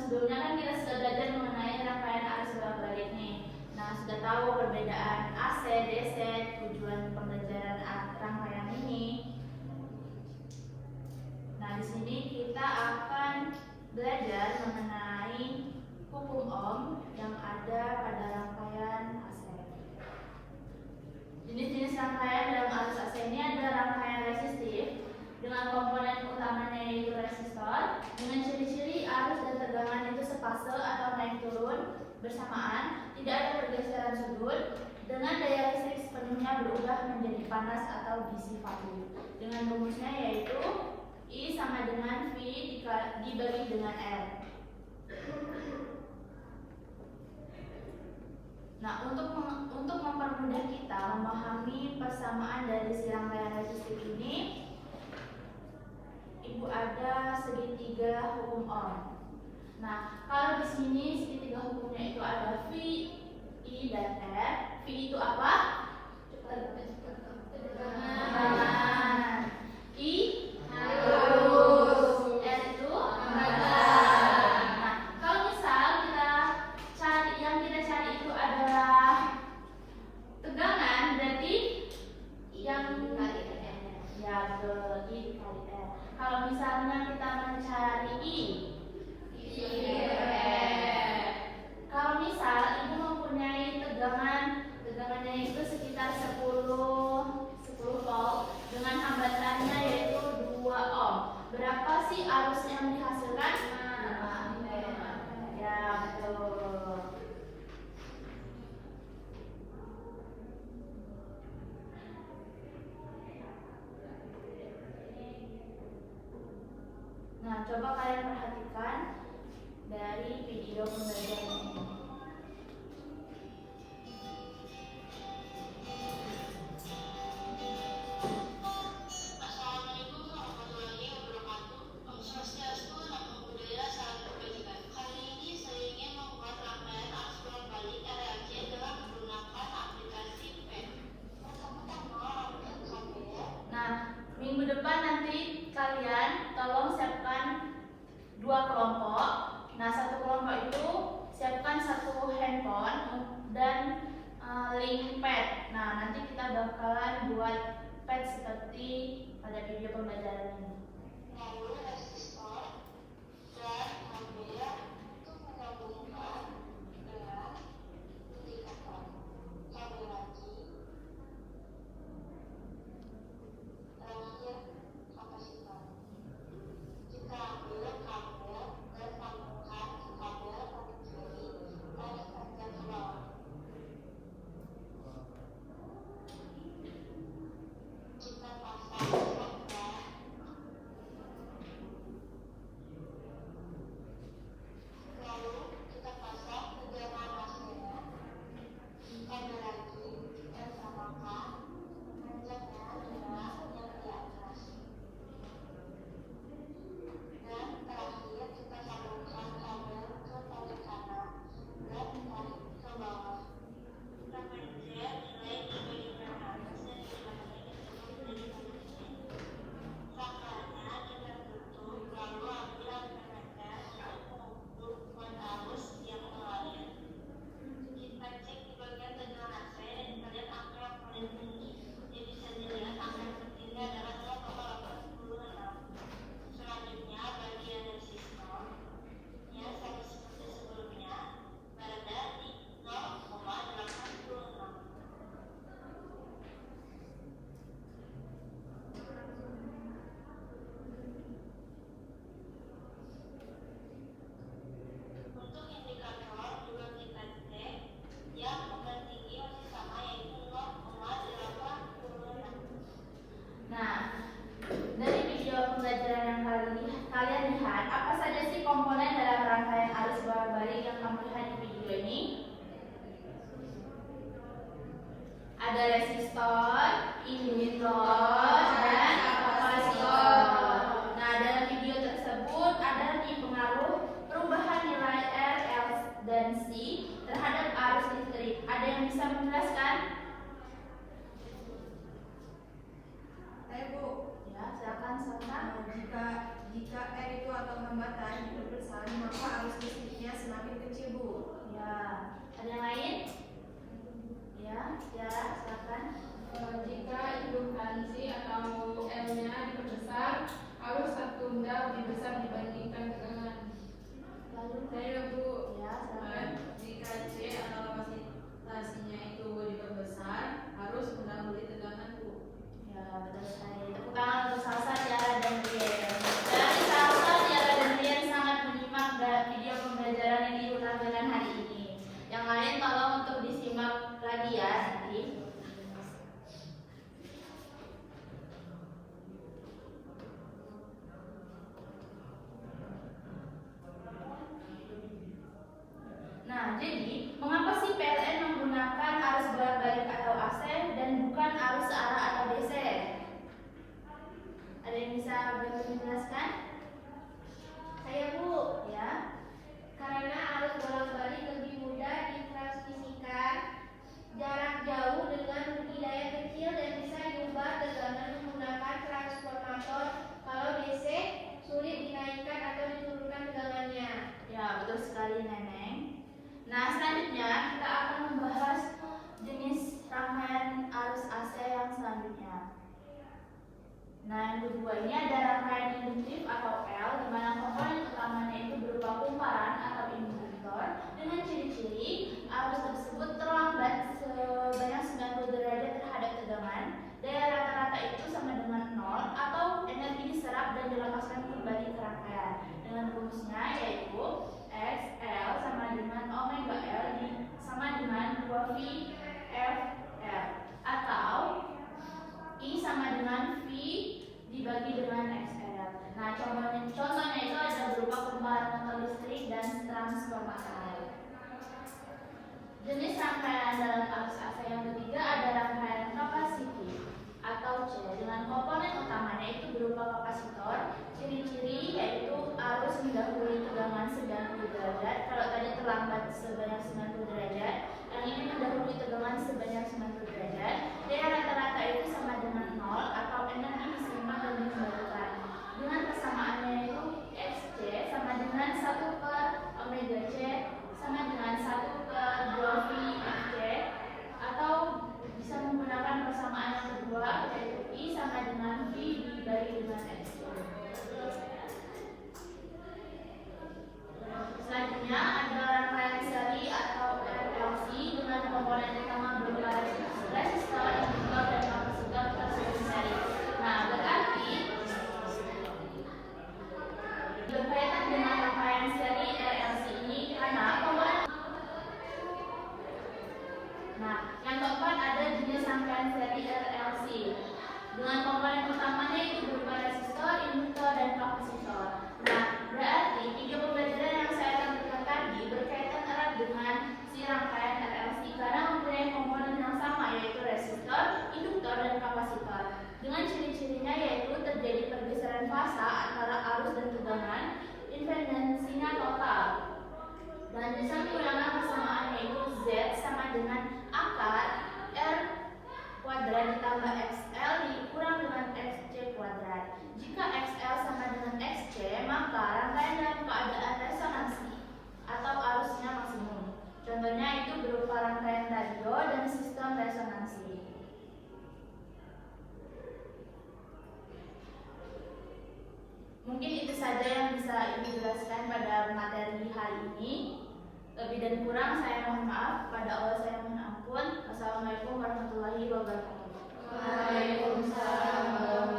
sebelumnya kan kita sudah belajar mengenai rangkaian arus bolak-balik nih. Nah, sudah tahu perbedaan AC, DC, tujuan pembelajaran rangkaian ini. Nah, di sini kita akan belajar mengenai hukum Ohm yang ada pada rangkaian AC. Jenis-jenis rangkaian dalam arus AC ini ada rangkaian resistif dengan komponen utamanya yaitu resistor dengan ciri-ciri arus dan tegangan itu sepase atau naik turun bersamaan, tidak ada pergeseran sudut, dengan daya listrik sepenuhnya berubah menjadi panas atau disipatif. Dengan rumusnya yaitu I sama dengan V dibagi dengan R. Nah, untuk mempermudah kita memahami persamaan dari si rangkaian resistif ini, Ibu ada segitiga hukum Ohm. Nah, kalau di sini segitiga hukumnya itu ada V, I, dan R. V itu apa? Tegangan. I arus. R itu tegangan. Nah, kalau misal yang kita cari itu adalah tegangan, berarti yang ya ke I dikali R. Kalau misalnya kita mencari I, kalau misal Ibu mempunyai tegangannya itu sekitar 10 volt dengan hambatannya yaitu 2 ohm. Berapa sih arus yang dihasilkan? 5 ampere. Ya, betul. Nah, coba kalian perhatikan dari video pembelajaran ini. Assalamualaikum warahmatullahi wabarakatuh. Om Swastiastu, Namo Buddhaya, salam kebajikan. Kali ini saya ingin membuat rangkaian arus bolak-balik RLC dengan menggunakan aplikasi PET. Pertama-tama rangkaian kabel. Nah, minggu depan nanti kalian tolong siapkan 2 kelompok. Nah, satu kelompok itu siapkan 1 handphone dan link pad. Nah, nanti kita bakalan buat pad seperti pada video pembelajaran ini. Lalu resistor dan kabel untuk menyambungkan dengan indikator. Kabel lagi. Terakhir kapasitor. Jika ambil kabel dan sambungkan ke kabel pemberi tarik saja ke bawah. Kita pasang sambungan. Lalu kita pasang tegangan AC-nya. Kabel lagi dan samakan panjangnya dengan yang di atas. Dan terakhir kita sambungkan kabel ke tali kanan dan tarik ke bawah. Frekuensinya nilai diberikan atasnya dibanding menjadi posisi. Rangkaiannya kita tutup lalu ambil alternator untuk mengukur kuat arus yang mengalir. Kita cek di bagian tegangan AC dan kita lihat angka yang paling tinggi. Jadi bisa dilihat angka yang tertinggi adalah 0,86. Selanjutnya bagian resistor ya sama seperti sebelumnya berada di 0,86. Untuk indikator juga kita cek yang paling tinggi masih sama yaitu 0,86. Nah, dari video pembelajaran yang kali ini kalian lihat apa saja sih komponen dalam rangkaian arus bolak-balik yang kamu lihat di video ini? Ada resistor, indikator, dan kapasitor. Nah, dalam video tersebut ada nih pengaruh perubahan nilai R, L, dan C terhadap arus listrik. Ada yang bisa menjelaskan? Bu, Ya, silakan Santa. jika R itu atau hambatan itu bersalah, maka arus listrik Ya, silakan. Jika indukasi atau L-nya diperbesar, arus satu benda lebih besar dibandingkan tegangan. Lalu Saya Bu, ya, silakan. jika C atau kapasitasnya itu diperbesar, harus mendahului tegangan Bu. Ya, betul sekali. Tepuk tangan untuk Salsa, Tiara, dan Rian. Dari Salsa, Tiara, dan Rian sangat menyimak video pembelajaran yang diulang hari ini. Yang lain tolong untuk disimak lagi ya nanti. Nah, jadi mengapa sih PLN menggunakan arus bolak-balik atau AC dan bukan arus searah atau DC? Ada yang bisa menjelaskan? Saya Bu, Ya. karena arus bolak-balik lebih mudah ditransmisikan jarak jauh dengan rugi daya kecil dan bisa diubah tegangan menggunakan transformator. Kalau DC sulit dinaikkan atau diturunkan tegangannya. Ya, betul sekali Neneng. Nah, selanjutnya kita akan membahas jenis rangkaian arus AC yang selanjutnya. Nah, yang kedua ini ada rangkaian induktif atau L, di mana komponen utamanya itu berupa kumparan atau induktor dengan ciri-ciri arus tersebut terlambat sebanyak 90 derajat terhadap tegangan. Daya rata-rata itu sama dengan 0 atau energi diserap dan dilepaskan kembali ke rangkaian. Dengan rumusnya yaitu XL sama dengan omega L sama dengan 2V FL atau I sama dengan V dibagi dengan XL. Nah, contohnya itu ada berupa kumparan motor listrik dan transformator. Jenis rangkaian dalam arus AC yang ketiga ada rangkaian kapasitif atau C, dengan komponen utamanya itu berupa kapasitor. Ciri-ciri yaitu arus mendahului tegangan 90 derajat. Kalau tadi terlambat sebanyak 90 derajat, yang ini mendahului tegangan sebanyak 90 derajat. Daya rata-rata itu sama dengan 0 atau energi disimpan dan dikembalikan. Dengan persamaannya itu XC sama dengan 1 per omega C sama dengan 1 per 2V FC, atau bisa menggunakan persamaan yang kedua yaitu I sama dengan V dibagi dengan XC. Selanjutnya ada rangkaian seri atau RLC dengan komponen utama berupa resistor, induktor, dan kapasitor tersusun seri. Nah, berarti berkaitan dengan rangkaian seri RLC ini karena komponen. Nah, yang keempat ada jenis rangkaian seri RLC dengan komponen utamanya itu berupa resistor, induktor, dan kapasitor. Nah, berarti video pembelajaran yang saya tampilkan tadi berkaitan erat dengan si rangkaian RLC karena mempunyai komponen yang sama yaitu resistor, induktor, dan kapasitor. Dengan ciri-cirinya yaitu terjadi pergeseran fasa antara arus dan tegangan, impedansinya total. Dan bisa menggunakan persamaannya itu Z sama dengan akar R kuadrat ditambah XL dikurang dengan XC kuadrat. Jika XL sama dengan XC, maka rangkaian dalam keadaan resonansi atau arusnya maksimum. Contohnya itu berupa rangkaian radio dan sistem resonansi. Mungkin itu saja yang bisa Ibu jelaskan pada materi hari ini. Lebih dan kurang saya mohon maaf. Pada Allah saya mohon ampun. Wassalamualaikum warahmatullahi wabarakatuh. Waalaikumsalam.